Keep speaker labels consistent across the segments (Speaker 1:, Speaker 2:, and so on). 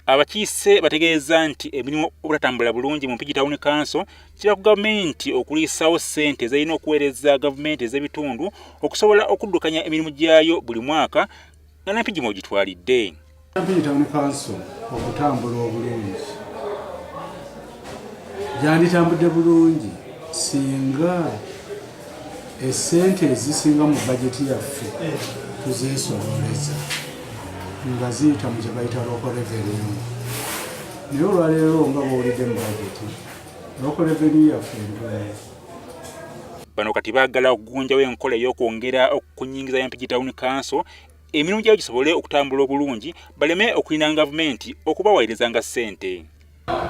Speaker 1: Abakiise bategeeza nti emirimu obutatambula bulungi mu Mpigi Town Council kiba ku gavumenti okulwisaayo ssente ezirina okuweereza gavumenti ezebitundu okusobola okuddukanya emirimu gyayo buli mwaka nga n'Empigi mw'ogitwalidde.
Speaker 2: Mpigi Town Council okutambula obulungi gyanditambudde bulungi singa essente ezisinga mu bajeti yaffe tuzeesololeza nga ziyita mu kye bayita local revenue. Naye olwaleero nga bw'owulidde mu bajeti local revenue yaffe
Speaker 1: Bano kati baagala okugunjawo enkola ey'okwongera okunyingiza y'Empigi Town Council emirimu gyayo gisobole okutambula obulungi baleme okulina gavumenti okubawaayirezanga ssente.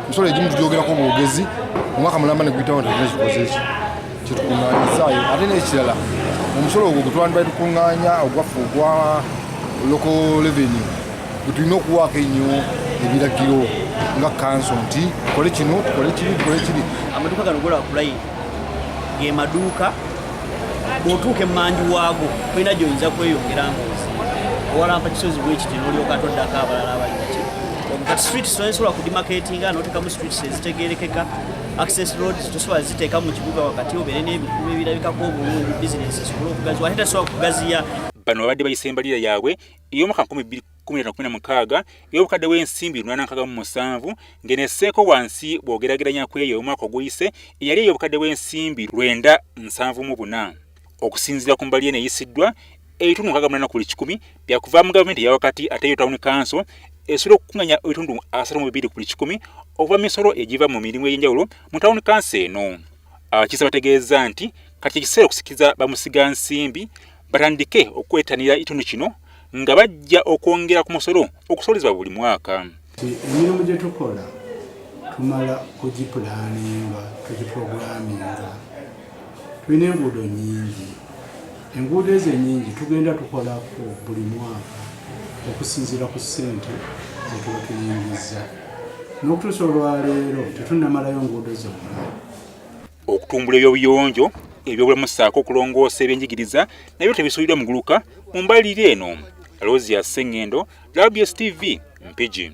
Speaker 3: Nsolo egimu tugyogerako mu bugezi omwaka mulamba ne guyitawo tekikoze eki kyetukuŋŋaanyizaayo ate n'ekirala omusolo ogwo gwe tukuŋŋaanya ogwaffe ogwa local revenue gwe tulina okuwaako ennyo ebiragiro nga kanso nti tukole kino tukole kiri tukole kiri.
Speaker 4: Amaduuka gano gola kulayini ge maduuka bw'otuuka emmanju waago tulina gy'oyinza kweyongera ng'ozi owalampa kisozi bwekiti n'olyoka atoddako abalala abalinaki kati street sosobola kudimaketinga n'oteekamu streets ezitegeerekeka access roads tosobola ziteeka mu kibuga wakati obeere n'ebikubo ebirabikako obulungi bizinesi esobola okugaziwa ate tasobola kugaziya.
Speaker 1: Bano babadde bayisa embalirira yaabwe ey'omwaka 2016 ey'obukadde bwensimbi 867 ng'enesseeko wansi bw'ogerageranya ku eyo omwaka oguyise eyali ey'obukadde bwensimbi 974. Okusinziira ku mbalirira eno eyisiddwa ebitundu 68 ku buli 100 byakuva mu gavumenti eya wakati ate yo Town Council esobola okukuŋŋaanya ebitundu 32 ku buli 100 okuva misolo egiva mu mirimu egy'enjawulo mu Town Council eno. Abakiise bategeeza nti kati ekiseera okusikiza bamusiga nsimbi batandike okwetanira ekitundu kino nga bajja okwongera ku musolo okusolezebwa buli mwaka.
Speaker 2: Emirimu gye tukola tumala kugipulaninga tugiprogramminga. Tulina enguudo nyingi. Enguudo ezo ennyingi tugenda tukolako buli mwaka okusinziira ku ssente ze tuba tuyingiza. N'okutuusa olwaleero tetunnamalayo nguudo zonna.
Speaker 1: Okutumbula ebyobuyonjo ebyobulamu ssaako okulongoosa ebyenjigiriza nabyo tebisuulirwa muguluka mu mbalirira eno. Rosia Sengendo, WBS TV, Mpigi.